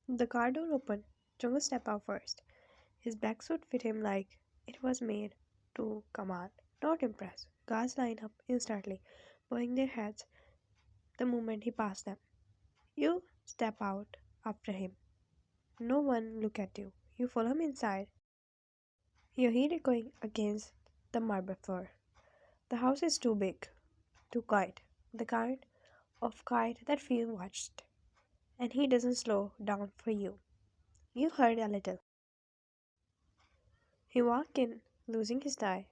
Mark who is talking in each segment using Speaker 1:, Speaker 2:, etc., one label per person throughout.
Speaker 1: The car door opened. Jungkook stepped out first. His black suit fit him like it was made to command, not impress. Guards lined up instantly, bowing their heads the moment he passed them. You step out after him. No one look at you. You follow him inside. You hear it going against the marble floor. The house is too big, too quiet. The kind of quiet that feels watched. And he doesn't slow down for you. You heard a little. He walked in, losing his tie,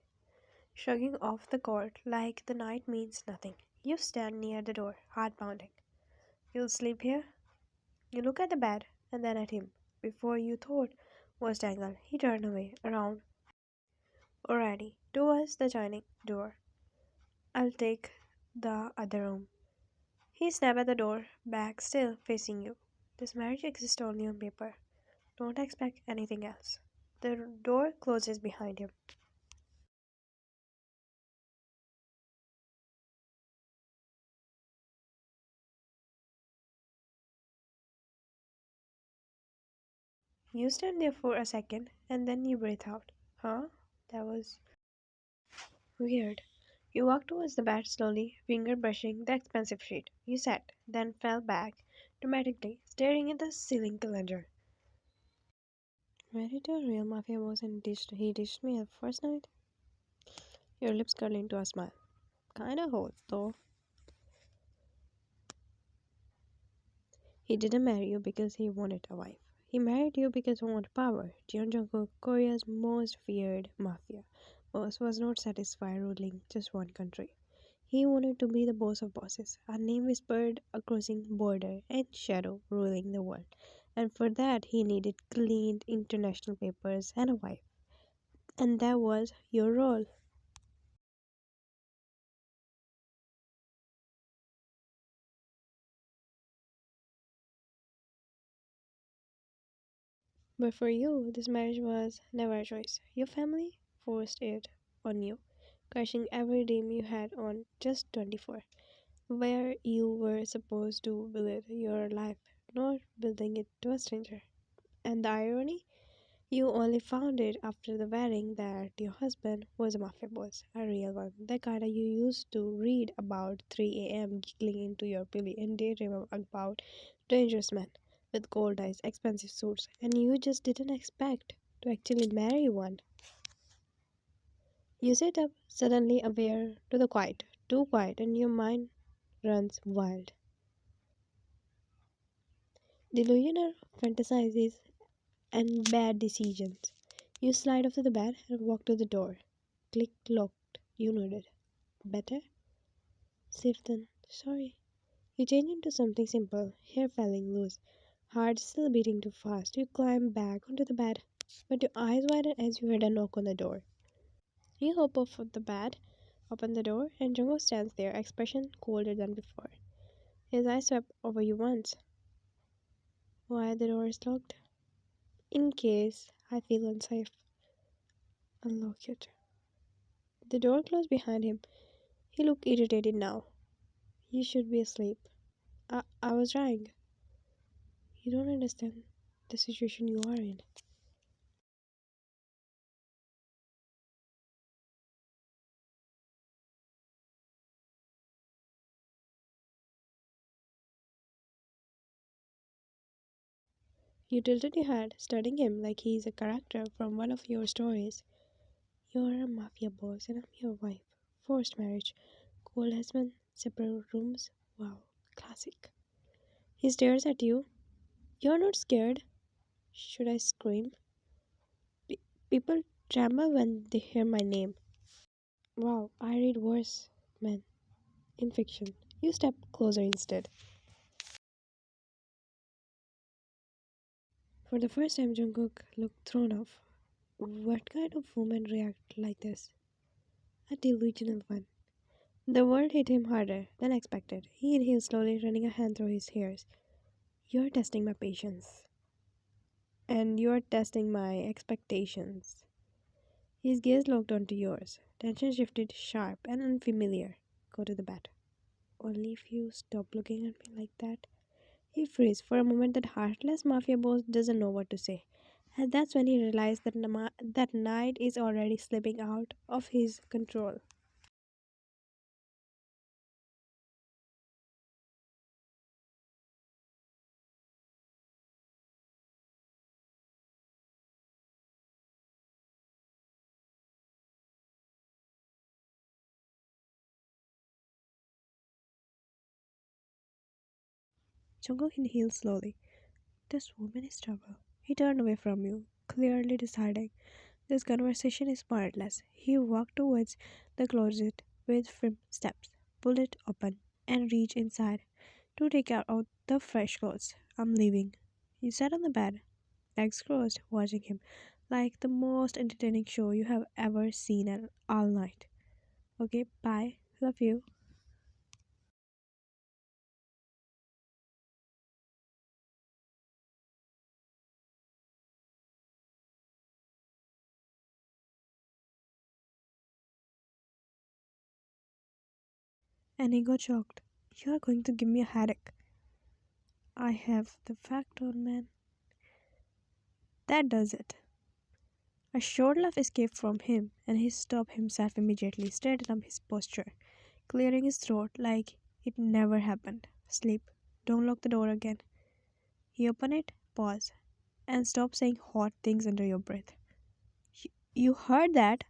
Speaker 1: shrugging off the coat like the night means nothing. You stand near the door, heart pounding. You'll sleep here? You look at the bed and then at him. Before you thought was tangled, he turned away, around, already, towards the dining door. I'll take the other room. He snapped at the door, back still facing you. This marriage exists only on paper. Don't expect anything else. The door closes behind him. You stand there for a second and then you breathe out. Huh? That was weird. You walked towards the bed slowly, finger brushing the expensive sheet. You sat, then fell back dramatically, staring at the ceiling calendar. Married to a real mafia boss and he dished me up first night? Your lips curl into a smile. Kinda hot, though. He didn't marry you because he wanted a wife. He married you because he wanted power. Jungkook, Korea's most feared mafia boss, was not satisfied ruling just one country. He wanted to be the boss of bosses, a name whispered across the border and shadow ruling the world. And for that, he needed clean international papers and a wife. And that was your role. But for you, this marriage was never a choice. Your family forced it on you, crushing every dream you had on just 24, where you were supposed to build your life, not building it to a stranger. And the irony? You only found it after the wedding that your husband was a mafia boss, a real one, the kind you used to read about 3 a.m. giggling into your pillow and daydream about dangerous men with gold eyes, expensive suits, and you just didn't expect to actually marry one. You sit up, suddenly aware to the quiet, too quiet, and your mind runs wild. Delusional fantasizes and bad decisions. You slide off to the bed and walk to the door. Click locked. You nodded. Better? Safe then. Sorry. You change into something simple, hair falling loose, heart still beating too fast. You climb back onto the bed, but your eyes widen as you heard a knock on the door. You hop off of the bed, open the door, and Jungkook stands there, expression colder than before. His eyes swept over you once. Why the door is locked? In case I feel unsafe. Unlock it. The door closed behind him. He looked irritated now. You should be asleep. I was trying. You don't understand the situation you are in. You tilted your head, studying him like he's a character from one of your stories. You're a mafia boss and I'm your wife. Forced marriage. Cold husband. Separate rooms. Wow. Classic. He stares at you. You're not scared. Should I scream? Pe- People tremble when they hear my name. Wow, I read worse, man. In fiction. You step closer instead. For the first time, Jungkook looked thrown off. What kind of woman react like this? A delusional one. The word hit him harder than expected. He inhaled slowly, running a hand through his hairs. You're testing my patience. And you're testing my expectations. His gaze locked onto yours. Tension shifted, sharp and unfamiliar. Go to the bed. Only if you stop looking at me like that. He freezes for a moment. That heartless mafia boss doesn't know what to say. And that's when he realized that that night is already slipping out of his control. Jungkook inhaled slowly. This woman is trouble. He turned away from you, clearly deciding this conversation is pointless. He walked towards the closet with firm steps, pulled it open, and reached inside to take out the fresh clothes. I'm leaving. You sat on the bed, legs crossed, watching him like the most entertaining show you have ever seen all night. Okay, bye. Love you. And he got shocked. You are going to give me a headache. I have the fact on, man. That does it. A short laugh escaped from him, and he stopped himself immediately, straightened up his posture, clearing his throat like it never happened. Sleep. Don't lock the door again. He opened it, paused, and stopped saying hot things under your breath. You heard that?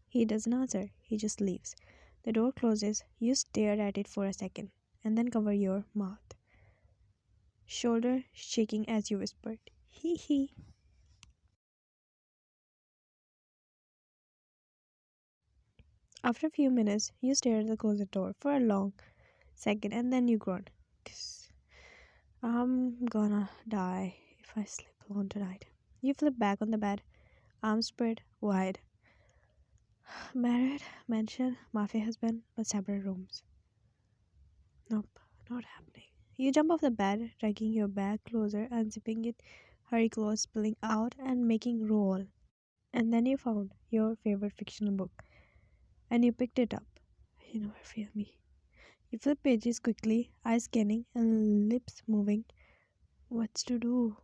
Speaker 1: He doesn't answer. He just leaves. The door closes. You stare at it for a second, and then cover your mouth, shoulder shaking as you whispered, "Hee hee." After a few minutes, you stare at the closet door for a long second, and then you groan. "Kiss. I'm gonna die if I sleep alone tonight." You flip back on the bed, arms spread wide. Married, mansion, mafia husband, but separate rooms. Nope, not happening. You jump off the bed, dragging your bag closer, unzipping it, hurry clothes spilling out, and making roll. And then you found your favorite fictional book, and you picked it up. You never fail me. You flip pages quickly, eyes scanning, and lips moving. What's to do?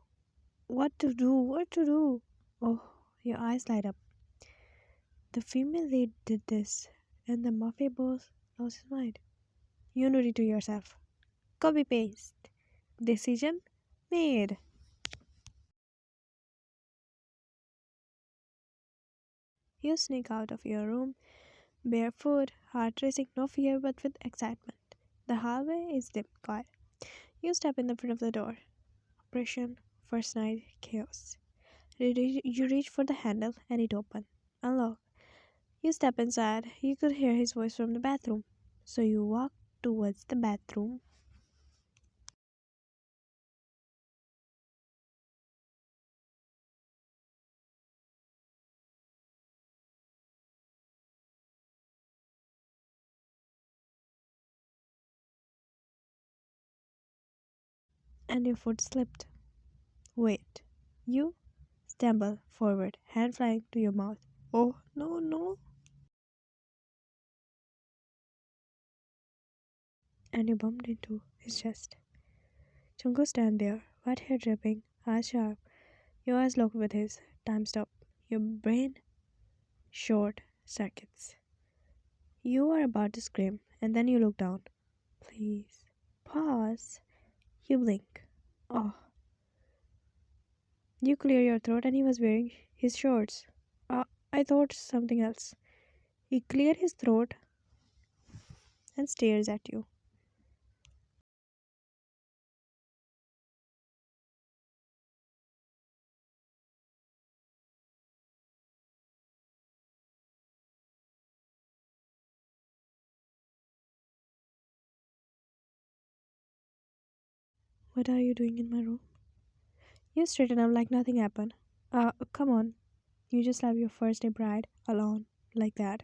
Speaker 1: What to do? What to do? Oh, your eyes light up. The female lead did this, and the mafia boss lost his mind. You nodded to yourself. Copy paste. Decision made. You sneak out of your room, barefoot, heart racing, no fear but with excitement. The hallway is dim, quiet. You step in the front of the door. Operation, first night, chaos. You reach for the handle and it opens. Unlock. You step inside. You could hear his voice from the bathroom. So you walk towards the bathroom. And your foot slipped. Wait. You stumble forward, hand flying to your mouth. Oh, no, no. And you bumped into his chest. Chunko stand there, wet hair dripping, eyes sharp, your eyes locked with his. Time stop. Your brain short circuits. You are about to scream, and then you look down. Please. Pause. You blink. Oh. You clear your throat, and he was wearing his shorts. I thought something else. He cleared his throat and stares at you. What are you doing in my room? You straighten up like nothing happened. Come on. You just left your first day bride alone like that.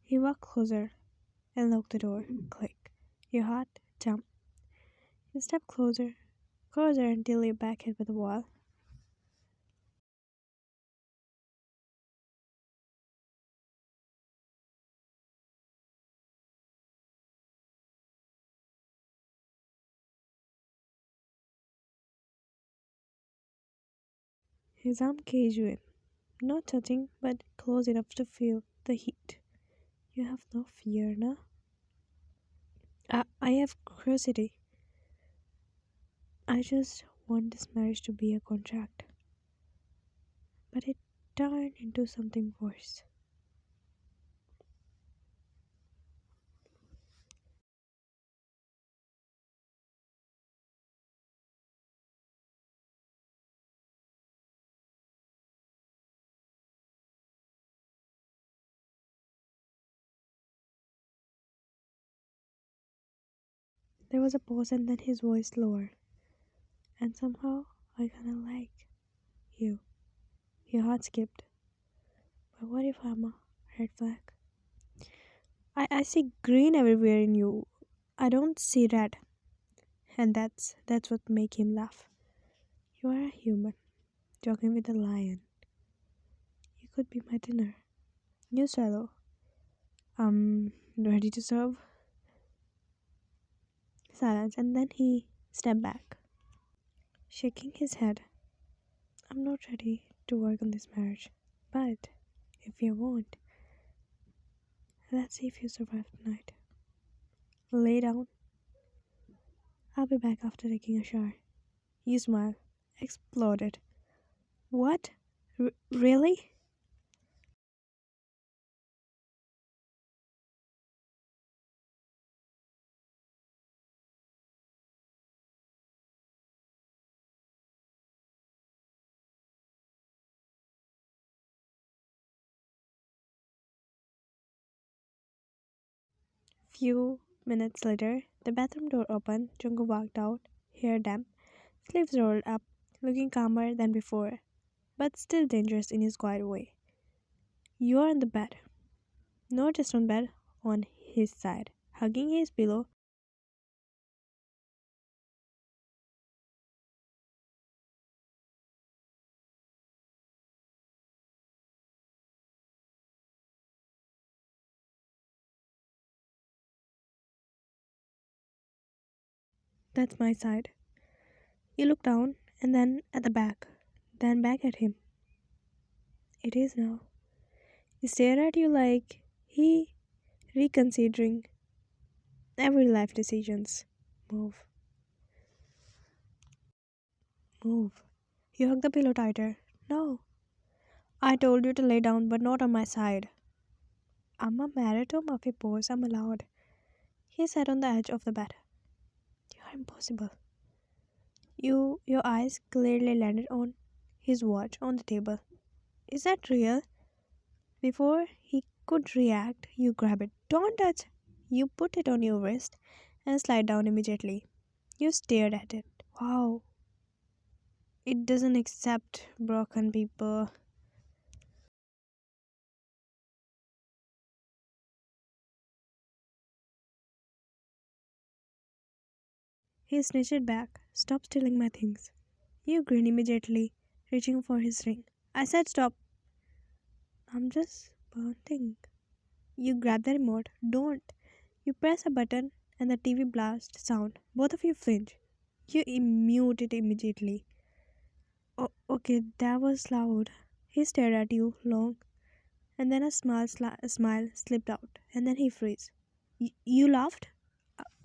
Speaker 1: He walked closer and locked the door. Click. Your heart jumped. You step closer, closer until your back hit with the wall. His arm caged you in, not touching, but close enough to feel the heat. You have no fear, na? I have curiosity. I just want this marriage to be a contract. But it turned into something worse. There was a pause and then his voice lower. And somehow I kinda like you. Your heart skipped. But what if I'm a red flag? I see green everywhere in you. I don't see red. And that's what make him laugh. You are a human, jogging with a lion. You could be my dinner. You swallow. Ready to serve? Silence, and then he stepped back, shaking his head. I'm not ready to work on this marriage. But if you want, let's see if you survive tonight. Lay down. I'll be back after taking a shower. You smile. Exploded. What? Really? Few minutes later, the bathroom door opened. Jungkook walked out, hair damp, sleeves rolled up, looking calmer than before, but still dangerous in his quiet way. You're on the bed. Not just on bed, on his side, hugging his pillow. That's my side. You look down, and then at the back, then back at him. It is now. He stared at you like he reconsidering every life decisions. Move, move. You hug the pillow tighter. No, I told you to lay down, but not on my side. I'm a married to mafia boss. I'm allowed. He sat on the edge of the bed. You are impossible. Your eyes clearly landed on his watch on the table. Is that real? Before he could react, you grab it. Don't touch! You put it on your wrist and slide down immediately. You stared at it. Wow, it doesn't accept broken people. He snatched it back. Stop stealing my things. You grinned immediately, reaching for his ring. I said stop. I'm just bonding. You grab the remote. Don't. You press a button and the TV blast sound. Both of you flinch. You mute it immediately. Oh, okay, that was loud. He stared at you long, and then a smile slipped out, and then he froze. You laughed?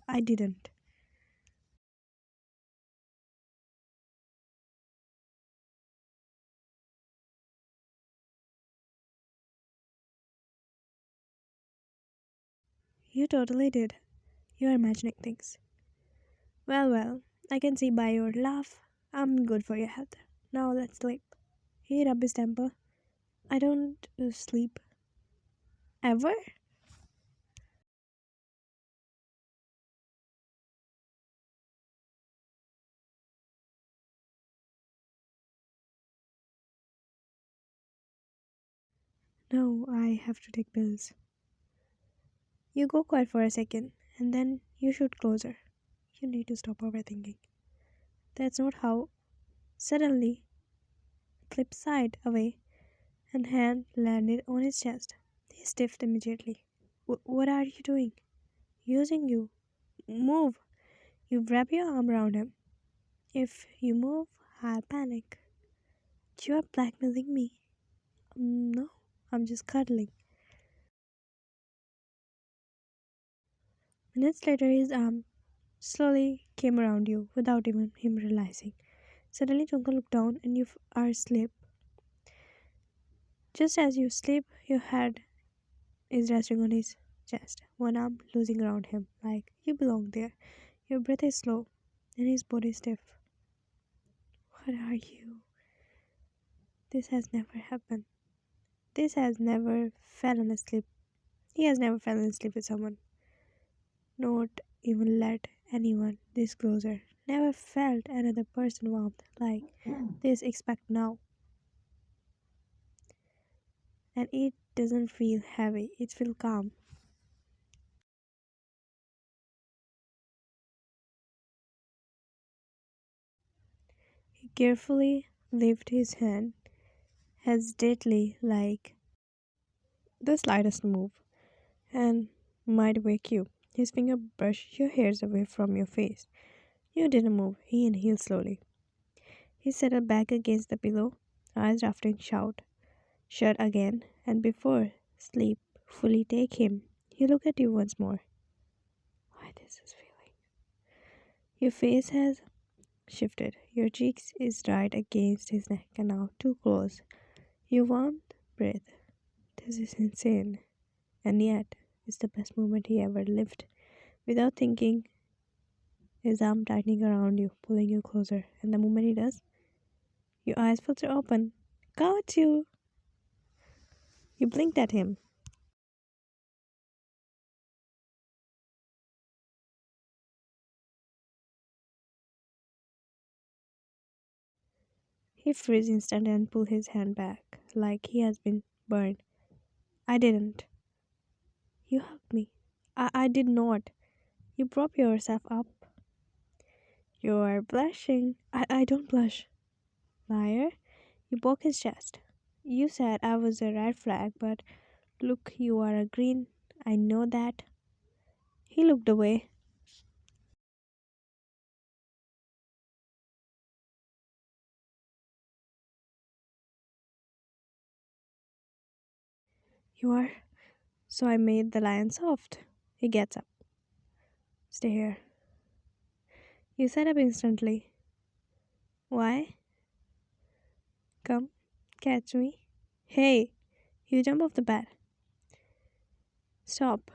Speaker 1: I didn't. You totally did. You're imagining things. Well, I can see by your laugh. I'm good for your health. Now let's sleep. He rubbed his temple. I don't sleep. Ever? No, I have to take pills. You go quiet for a second, and then you shoot closer. You need to stop overthinking. That's not how. Suddenly, flip side away, and hand landed on his chest. He stiffed immediately. What are you doing? Using you. Move. You wrap your arm around him. If you move, I'll panic. You are blackmailing me. No, I'm just cuddling. Minutes later, his arm slowly came around you without even him realizing. Suddenly, Jungkook looked down and you are asleep. Just as you sleep, your head is resting on his chest, one arm losing around him, like you belong there. Your breath is slow and his body stiff. What are you? This has never happened. This has never fallen asleep. He has never fallen asleep with someone. Not even let anyone this closer. Never felt another person warmth like this expect now. And it doesn't feel heavy, it feels calm. He carefully lifted his hand, hesitantly like the slightest move, and might wake you. His finger brushed your hairs away from your face. You didn't move. He inhaled slowly. He settled back against the pillow, eyes drafting shout, shut again, and before sleep fully take him, he looked at you once more. Why this is feeling? Your face has shifted. Your cheeks is right against his neck and now too close. You warm breath. This is insane. And yet, it's the best moment he ever lived. Without thinking, his arm tightening around you, pulling you closer. And the moment he does, your eyes filter open. Got you! You blinked at him. He freezed instant and pulled his hand back, like he has been burned. I didn't. You hugged me. I did not. You prop yourself up. You are blushing. I don't blush. Liar. You broke his chest. You said I was a red flag, but look, you are a green. I know that. He looked away. You are. So I made the lion soft. He gets up. Stay here. You sat up instantly. Why? Come, catch me. Hey, you jump off the bed. Stop.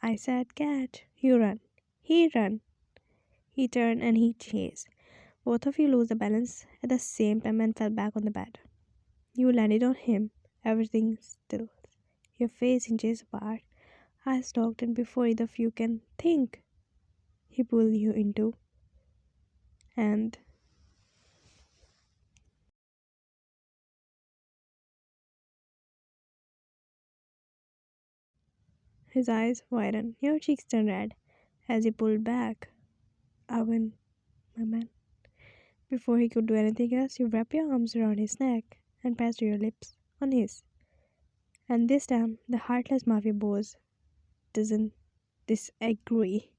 Speaker 1: I said catch. You run. He run. He turned and he chased. Both of you lose the balance at the same time and fell back on the bed. You landed on him. Everything still. Your face inches apart. Eyes locked and before either of you can think, he pulled you into and his eyes widened. Your cheeks turned red as he pulled back. I win, my man. Before he could do anything else, you wrap your arms around his neck and pressed your lips on his. And this time, the heartless mafia boss doesn't disagree.